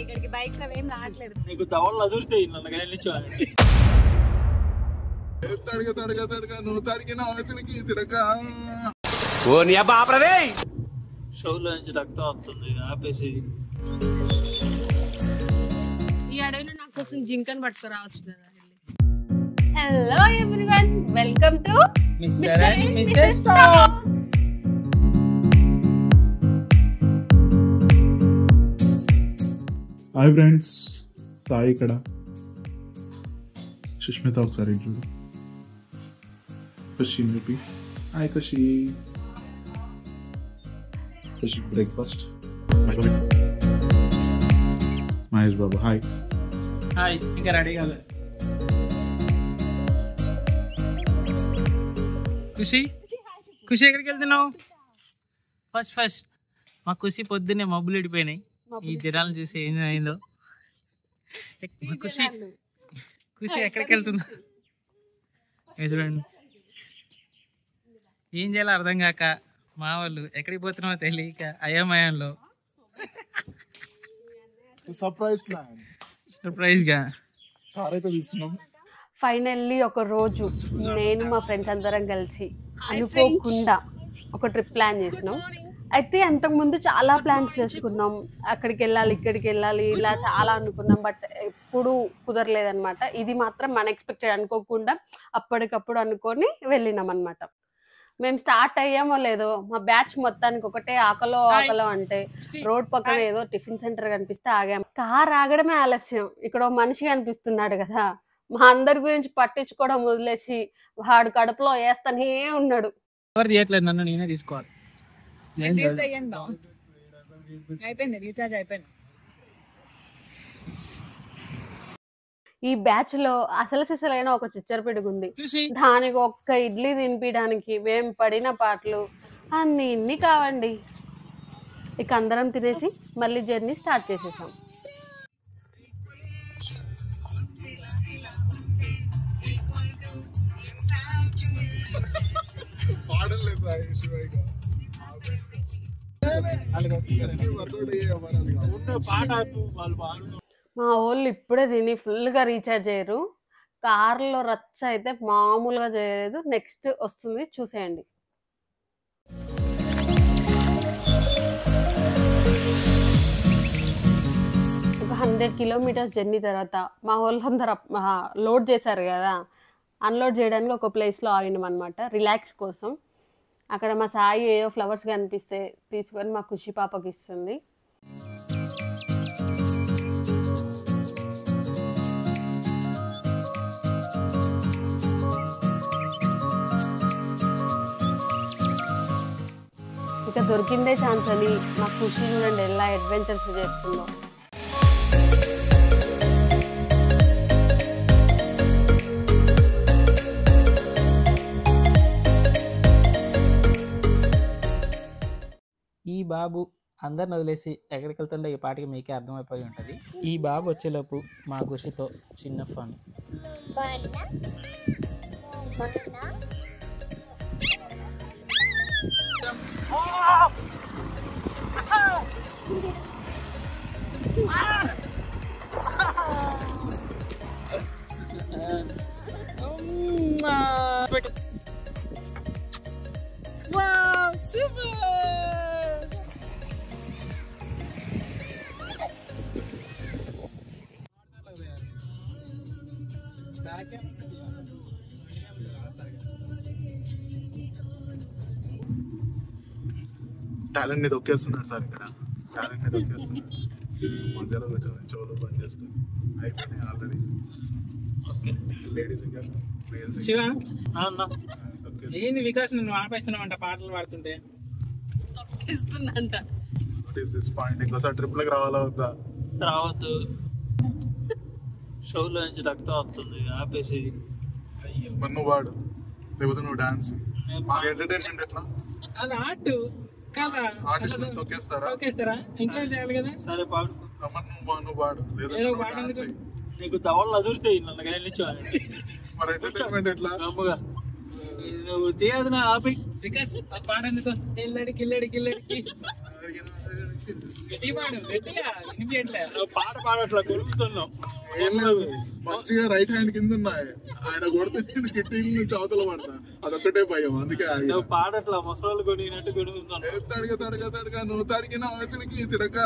ఇక్కడికి బైక్స్ అవేం రావట్లేదు. నీకు దవళ్ళు అదురుతాయి నన్ను కదిలించాలి. షోలో నుంచి రక్తం వస్తుంది ఆపేసి. ఈ అడవిలో నా కోసం జింకను పట్టుకురావచ్చు కదా. Hello everyone, welcome to mister and Mrs talks. Hi friends, Sai ఇక్కడ. సుష్మిత ఒకసారి చూడు. కషి చెప్పి hi కషి. కషి breakfast. Mahesh Babu hi. Hi, ఇంకా రెడీ కాదు. ఖుషి ఖుషి ఎక్కడికి వెళ్తున్నావు? ఫస్ట్ మా ఖుషి పొద్దున్నే మబ్బులు ఇడిపోయినాయి. ఈ జనాలను చూసి ఏం అయిందో. ఖుషి ఎక్కడికి వెళ్తుందో చూడండి. ఏం చేయాలో అర్థం కాక మా వాళ్ళు ఎక్కడికి పోతున్నామో తెలియక అయోమయంలో సర్ప్రైజ్ గా కార్ అయితే తీసుకున్నాం. ఫైనల్లీ ఒక రోజు నేను మా ఫ్రెండ్స్ అందరం కలిసి అనుకోకుండా ఒక ట్రిప్ ప్లాన్ చేసినాం. అయితే అంతకుముందు చాలా ప్లాన్స్ చేసుకున్నాం, అక్కడికి వెళ్ళాలి ఇక్కడికి వెళ్ళాలి ఇలా చాలా అనుకున్నాం. బట్ ఎప్పుడు కుదరలేదనమాట. ఇది మాత్రం అన్ఎక్స్పెక్టెడ్, అనుకోకుండా అప్పటికప్పుడు అనుకొని వెళ్ళినాం అనమాట. మేము స్టార్ట్ అయ్యామో లేదో మా బ్యాచ్ మొత్తానికి ఒకటే ఆకలో అంటే రోడ్ పక్కన ఏదో టిఫిన్ సెంటర్ కనిపిస్తే ఆగాం. కార్ ఆగడమే ఆలస్యం. ఇక్కడ మనిషి కనిపిస్తున్నాడు కదా, మా అందరి గురించి పట్టించుకోవడం వదిలేసి వాడు కడుపులో వేస్తానే ఉన్నాడు. ఎవరు చేయట్లేదు, నన్ను నేనే తీసుకోవాలి. ఈ బ్యాచ్ లో అసలు సిసలైన ఒక చిచ్చర పిడుగు ఉంది. దానికి ఒక్క ఇడ్లీ తినిపించడానికి మేము పడిన పాటలు అన్ని కావండి. ఇక అందరం తినేసి మళ్ళీ జర్నీ స్టార్ట్ చేసేసాం. మా వాళ్ళు ఇప్పుడే తిని ఫుల్గా రీఛార్జ్ అయ్యారు. కార్లో రచ్చ అయితే మామూలుగా చేయలేదు. నెక్స్ట్ వస్తుంది, చూసేయండి. ఒక 100 కిలోమీటర్స్ జర్నీ తర్వాత మా వాళ్ళు అందరూ లోడ్ చేశారు కదా, అన్లోడ్ చేయడానికి ఒక ప్లేస్లో ఆగినాం అనమాట రిలాక్స్ కోసం. అక్కడ మా సాయి ఏవో ఫ్లవర్స్ కనిపిస్తే తీసుకొని మా ఖుషి పాపకి ఇస్తుంది. ఇక దొరికిందే ఛాన్స్ అని మా ఖుషి చూడండి ఎలా అడ్వెంచర్స్ చేస్తుందో. ఈ బాబు అందరిని వదిలేసి ఎక్కడికి వెళ్తుండే ఈ పాటికి మీకే అర్థమైపోయి ఉంటుంది. ఈ బాబు వచ్చేలోపు మా ఖుషితో చిన్న ఫన్. టాలెంట్ ని దొక్కేస్తున్నాడు సార్ ఇక్కడ. టాలెంట్ ని దొక్కేస్తున్నాడు. మధ్యలో కూర్చొని చెవులు బంద్ చేసుకొని అయిపోయినాయి ఆల్రెడీ. లేడీస్ ఇంకా ఏంది వికాస్ నువ్వు ఆపేస్తున్నావంట పాటలు పాడుతుంటే? ఇంకోసారి ట్రిప్ లకు రావాలా వద్దా? రావద్దు, షోలో నుంచి రక్తం వస్తుంది ఆపేసి. మరి నువ్వు వాడు, లేకపోతే నువ్వు డాన్స్. మాకు ఎంటర్టైన్మెంట్ ఎట్లా? అది ఆర్ట్ కదా, తొక్కేస్తారా? ఎంకరేజ్ చేయాలి కదా. సరే పాడు. నువ్వు వాడు, లేదా నీకు దవళ్ళు అదురుతాయి నన్ను కదిలించాలి. మరి ఎంటర్టైన్మెంట్ ఎట్లా? నువ్వు తీయదు నా ఆపి వికాస్ పాడేందుకు. కిల్లడికి పాట పాడట్లా కొలుగుతున్నావు. ఏం లేదు, మంచిగా రైట్ హ్యాండ్ కింద ఉన్నాయి. ఆయన కొడితే నేను కిట్టింగ్ నుంచి అవతల పడతా, అదొక్కటే భయం. అందుకే పాడట్లా ముసలు కొనినట్టు కొనుగుతున్నావు. తడక తడక తడక నువ్వు తడిగిన అవతలికి తిడక.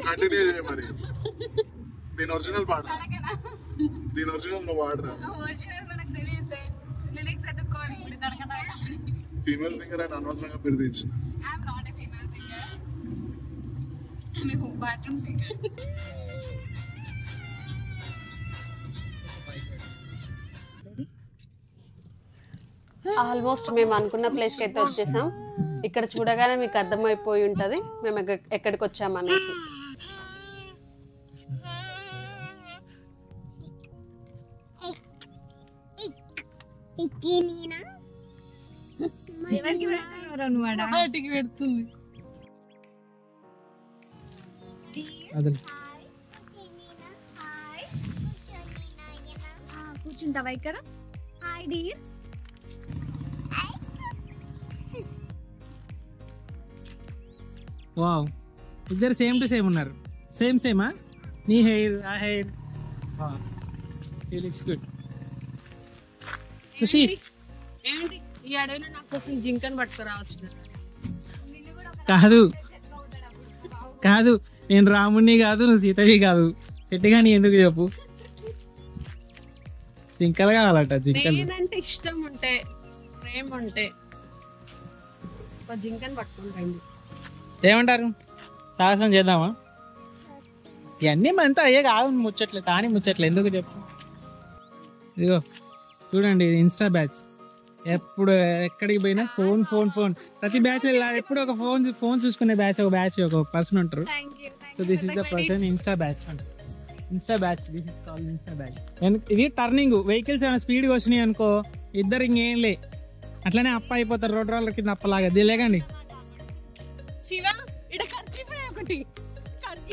కంటిన్యూ చేయ మరి. దీని ఒరిజినల్ పాట, దీని ఒరిజినల్ నువ్వు వాడరా. ఫీమేల్ సింగర్ అని అనవసరంగా పిలిపించిన. ఆల్మోస్ట్ మేము అనుకున్న ప్లేస్కి అయితే వచ్చేసాం. ఇక్కడ చూడగానే మీకు అర్థమైపోయి ఉంటుంది మేము ఎక్కడికి వచ్చామనేసి. పెడుతుంది కూర్చుంటావా ఇక్కడ? Hi dear. వావ్, ఇద్దరు సేమ్ టు సేమ్ ఉన్నారు. సేమ్ సేమా? నీ హెయిర్, ఆ hair. He looks good. Khushi ఏంటి ఈ అడవిలో నా కోసం జింకను పట్టుకురావచ్చు? కాదు కాదు, నేను రాముణ్ణి కాదు, నువ్వు సీతవి కాదు. చెట్టుగా నీ ఎందుకు చెప్పు. జింకలు కావాలట. జింకలు అంటే ఇష్టం ఉంటే, ప్రేమ ఉంటే జింకను పట్టుకుంటండి. ఏమంటారు? సాహసం చేద్దామా? ఇవన్నీ మనతో అయ్యే కాదు ముచ్చట్లు, కానీ ముచ్చట్లు ఎందుకు చెప్పు. ఇదిగో చూడండి, ఇది ఇన్స్టా బ్యాచ్. ఎప్పుడు ఎక్కడికి పోయినా ఫోన్ ఫోన్ ఫోన్. ప్రతి బ్యాచ్ ఎప్పుడు ఒక ఫోన్ చూసుకునే బ్యాచ్, ఒక పర్సన్ ఉంటారు. So this is the person insta batch అంటారు. Insta batch, this is called insta batch. ఇది టర్నింగ్. వెహికల్స్ ఏమైనా స్పీడ్గా వచ్చినాయి అనుకో, ఇద్దరు ఇంకేం లే, అట్లనే అప్ప అయిపోతారు. రోడ్ రోడ్ల కింద అప్పలాగా దిలేకండి. శివ ఇక్కడ ఖర్చిపోయి ఒకటి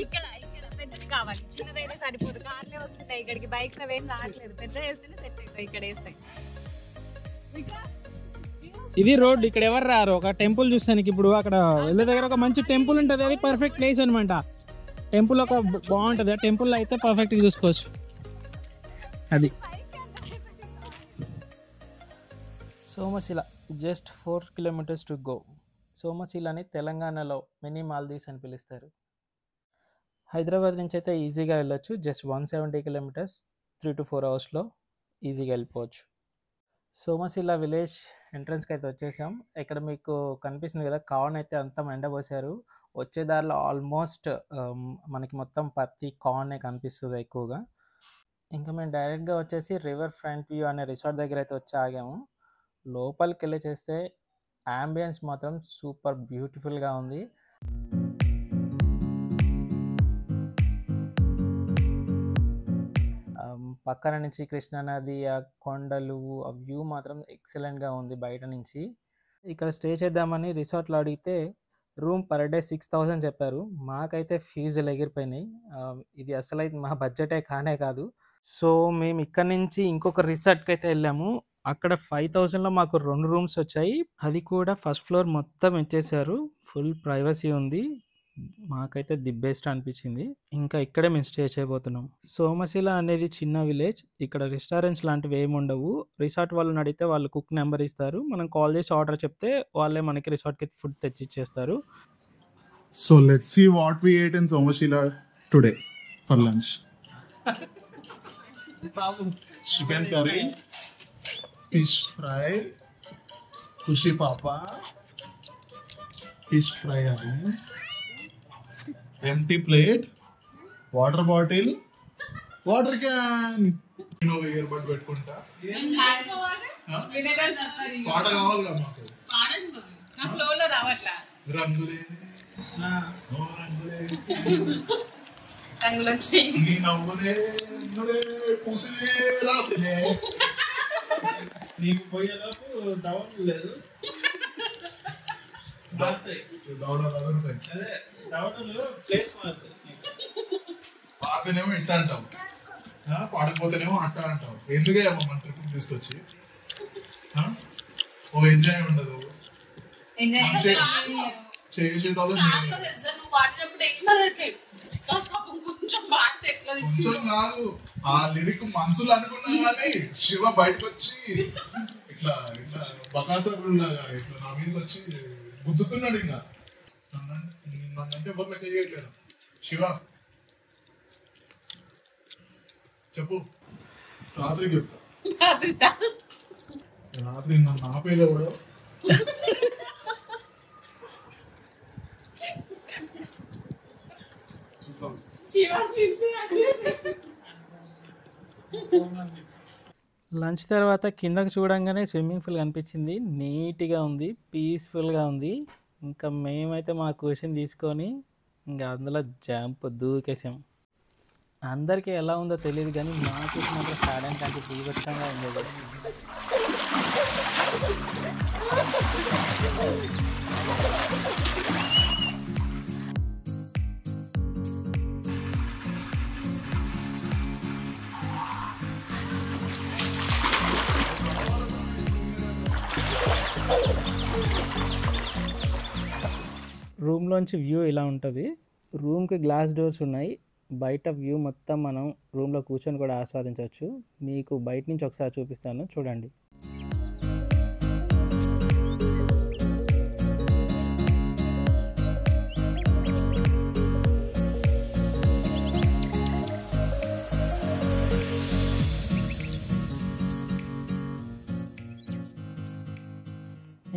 ఇక్కడ పెద్దది కావాలి, చిన్నదైతే సరిపోదు. కార్లే వస్తున్నాయి ఇక్కడికి, బైక్స్ అవేం రావట్లేదు. పెద్ద వేస్తేనే సెట్ అవుతాయి. ఇక్కడ వేస్తాయి. ఇది రోడ్, ఇక్కడ ఎవరు రారు. ఒక టెంపుల్ చూస్తానికి ఇప్పుడు అక్కడ వెళ్ళే దగ్గర ఒక మంచి టెంపుల్ ఉంటుంది. అది పర్ఫెక్ట్ ప్లేస్ అనమాట. టెంపుల్ ఒక బాగుంటుంది. ఆ టెంపుల్ అయితే పర్ఫెక్ట్గా చూసుకోవచ్చు. అది Somasila, just 4 kilometers to go. సోమశిలని తెలంగాణలో మినీ మాల్దీవ్స్ అని పిలుస్తారు. హైదరాబాద్ నుంచి అయితే ఈజీగా వెళ్ళొచ్చు. జస్ట్ 170 kilometers, 3 to 4 hours ఈజీగా వెళ్ళిపోవచ్చు. సోమశిల విలేజ్ ఎంట్రన్స్కి అయితే వచ్చేసాం. ఇక్కడ మీకు కనిపిస్తుంది కదా, కార్న్ అయితే అంతా ఎండబోసారు. వచ్చే దారిలో ఆల్మోస్ట్ మనకి మొత్తం పత్తి, కార్నే కనిపిస్తుంది ఎక్కువగా. ఇంకా మేము డైరెక్ట్గా వచ్చేసి రివర్ ఫ్రంట్ వ్యూ అనే రిసార్ట్ దగ్గర అయితే వచ్చి ఆగాము. లోపలికి వెళ్ళి చేస్తే యాంబియన్స్ మాత్రం సూపర్ బ్యూటిఫుల్గా ఉంది. పక్కన నుంచి కృష్ణానది, ఆ కొండలు, ఆ వ్యూ మాత్రం ఎక్సలెంట్గా ఉంది బయట నుంచి. ఇక్కడ స్టే చేద్దామని రిసార్ట్లో అడిగితే రూమ్ పర్ డే 6,000 చెప్పారు. మాకైతే ఫీజులు ఎగిరిపోయినాయి. ఇది అసలు అయితే మా బడ్జెటే కానే కాదు. సో మేము ఇక్కడ నుంచి ఇంకొక రిసార్ట్కి అయితే వెళ్ళాము. అక్కడ 5,000లో మాకు 2 రూమ్స్ వచ్చాయి. అది కూడా ఫస్ట్ ఫ్లోర్ మొత్తం ఇచ్చేసారు. ఫుల్ ప్రైవసీ ఉంది. మాకైతే ది బెస్ట్ అనిపించింది. ఇంకా ఇక్కడే మేము స్టే చేయబోతున్నాం. సోమశిల అనేది చిన్న విలేజ్. ఇక్కడ రెస్టారెంట్స్ లాంటివి ఏమి ఉండవు. రిసార్ట్ వాళ్ళని అడిగితే వాళ్ళు కుక్ నెంబర్ ఇస్తారు. మనం కాల్ చేసి ఆర్డర్ చెప్తే వాళ్ళే మనకి రిసార్ట్కి ఫుడ్ తెచ్చి ఇచ్చేస్తారు. So let's see what we ate in Somashila today for lunch. Chicken curry, fish fry, Kushi Papa, fish fry again, empty plate, water bottle, water can. No earbud పెట్టుకుంటా. పాట కావాలిగా మాకు. నా ఫ్లోలో రావట్లా. రంగులే రంగులు వచ్చాయి. నీ నవ్వులే పూసిలే రాసిలే. నీకు పోయేలోపు దవడలు లేదు. అదే దవడలు ప్లేస్ మారుతాయి. పాడితేనేమో ఇట్లా అంటావు, పాడకపోతేనేమో అట్ట అంటావు. ఎందుకే మన ట్రిప్ తీసుకొచ్చి ఓ ఎంజాయ్ ఉండదు చేసేటోళ్ళు కొంచెం కాదు ఆ లిరిక్ మనసులు అనుకున్నాం కానీ శివ బయటకు వచ్చి ఇట్లా ఇట్లా బకాసరులాగా ఇట్లా నా మీదకి వచ్చి గుద్దుతున్నాడు. ఇంకా నన్నంటే ఎవరు లెక్క చేయట్లేదు. శివ చెప్పు, రాత్రికి చెప్తా. రాత్రి నన్ను ఆపేలో కూడా లంచ్ తర్వాత కిందకు చూడంగానే స్విమ్మింగ్ పూల్ కనిపించింది. నీట్గా ఉంది, పీస్ఫుల్గా ఉంది. ఇంకా మేమైతే మా క్వశ్చన్ తీసుకొని ఇంకా అందులో జంప్ దూకేసాం. అందరికీ ఎలా ఉందో తెలియదు కానీ మాకు మాత్రం స్టార్టింగ్ అంటే బీభత్సంగా ఉండేది. రూమ్లోంచి వ్యూ ఇలా ఉంటుంది. రూమ్కి గ్లాస్ డోర్స్ ఉన్నాయి. బయట వ్యూ మొత్తం మనం రూమ్లో కూర్చొని కూడా ఆస్వాదించవచ్చు. మీకు బయట నుంచి ఒకసారి చూపిస్తాను, చూడండి.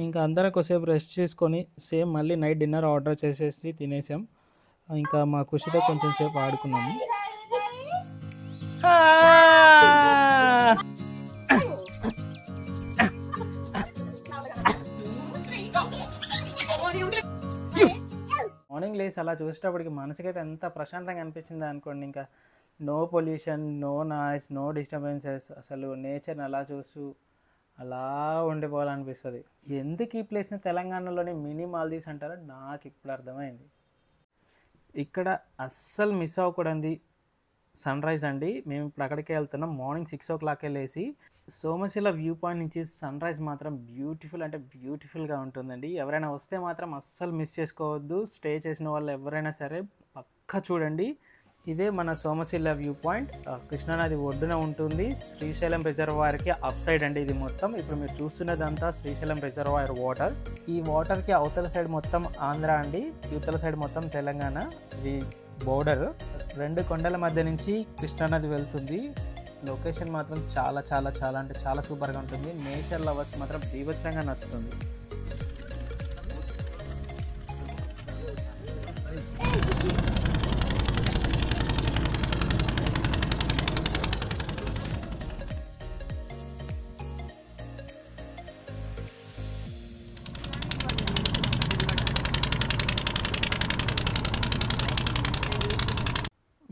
ఇంకా అందరం కొద్దిసేపు రెస్ట్ చేసుకొని సేమ్ మళ్ళీ నైట్ డిన్నర్ ఆర్డర్ చేసేసి తినేసాం. ఇంకా మా ఖుషితో కొంచెం సేపు ఆడుకున్నాము. మార్నింగ్ లేసి అలా చూసేటప్పటికి మనసుకైతే ఎంత ప్రశాంతంగా అనిపించింది అనుకోండి. ఇంకా no pollution, no noise, no disturbances. అసలు నేచర్ని అలా చూస్తూ అలా ఉండిపోవాలనిపిస్తుంది. ఎందుకు ఈ ప్లేస్ని తెలంగాణలోని మినీ మాల్దీవ్స్ అంటారో నాకు ఇప్పుడు అర్థమైంది. ఇక్కడ అస్సలు మిస్ అవ్వకూడదు సన్ రైజ్ అండి. మేము ఇప్పుడు అక్కడికే వెళ్తున్నాం. మార్నింగ్ 6 o'clock వెళ్ళేసి సోమశిల వ్యూ పాయింట్ నుంచి సన్ రైజ్ మాత్రం బ్యూటిఫుల్ అంటే బ్యూటిఫుల్గా ఉంటుందండి. ఎవరైనా వస్తే మాత్రం అస్సలు మిస్ చేసుకోవద్దు. స్టే చేసిన వాళ్ళు ఎవరైనా సరే పక్కా చూడండి. ఇదే మన సోమశిల వ్యూ పాయింట్. కృష్ణానది ఒడ్డున ఉంటుంది. శ్రీశైలం రిజర్వాయర్కి అప్ సైడ్ అండి ఇది మొత్తం. ఇప్పుడు మీరు చూస్తున్నదంతా శ్రీశైలం రిజర్వాయర్ వాటర్. ఈ వాటర్కి అవతల సైడ్ మొత్తం ఆంధ్ర అండి, ఇవతల సైడ్ మొత్తం తెలంగాణ. ఇది బోర్డర్. 2 కొండల మధ్య నుంచి కృష్ణానది వెళ్తుంది. లొకేషన్ మాత్రం చాలా చాలా చాలా అంటే చాలా సూపర్గా ఉంటుంది. నేచర్ లవర్స్ మాత్రం బీభత్సంగా నచ్చుతుంది.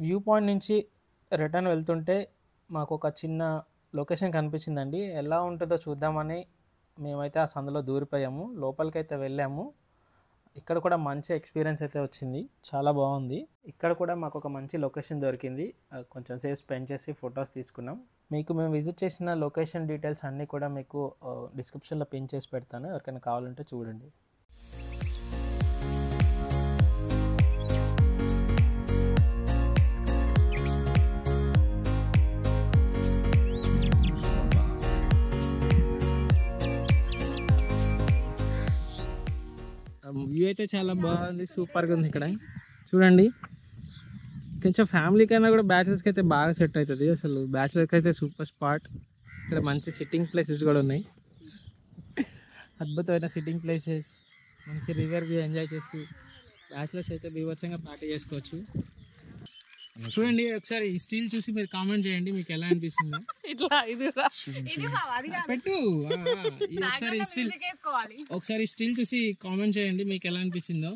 వ్యూ పాయింట్ నుంచి రిటర్న్ వెళ్తుంటే మాకు ఒక చిన్న లొకేషన్ కనిపించిందండి. ఎలా ఉంటుందో చూద్దామని మేమైతే ఆ సందులో దూరిపోయాము. లోపలికైతే వెళ్ళాము. ఇక్కడ కూడా మంచి ఎక్స్పీరియన్స్ అయితే వచ్చింది. చాలా బాగుంది. ఇక్కడ కూడా మాకు ఒక మంచి లొకేషన్ దొరికింది. కొంచెం సేపు స్పెండ్ చేసి ఫొటోస్ తీసుకున్నాం. మీకు మేము విజిట్ చేసిన లొకేషన్ డీటెయిల్స్ అన్నీ కూడా మీకు డిస్క్రిప్షన్లో పిన్ చేసి పెడతాను. ఎవరికైనా కావాలంటే చూడండి. వ్యూ అయితే చాలా బాగుంది, సూపర్గా ఉంది. ఇక్కడ చూడండి, కొంచెం ఫ్యామిలీ కన్నా కూడా బ్యాచిలర్స్కి అయితే బాగా సెట్ అవుతుంది. అసలు బ్యాచిలర్కి అయితే సూపర్ స్పాట్. ఇక్కడ మంచి సిట్టింగ్ ప్లేసెస్ కూడా ఉన్నాయి. అద్భుతమైన సిట్టింగ్ ప్లేసెస్, మంచి రివర్ వ్యూ ఎంజాయ్ చేస్తూ బ్యాచిలర్స్ అయితే బీభత్సంగా పార్టీ చేసుకోవచ్చు. చూడండి, ఒకసారి ఈ స్టిల్ చూసి మీరు కామెంట్ చేయండి మీకు ఎలా అనిపిస్తుందో. పెట్టు ఒకసారి స్టిల్ చూసి కామెంట్ చేయండి మీకు ఎలా అనిపించిందో.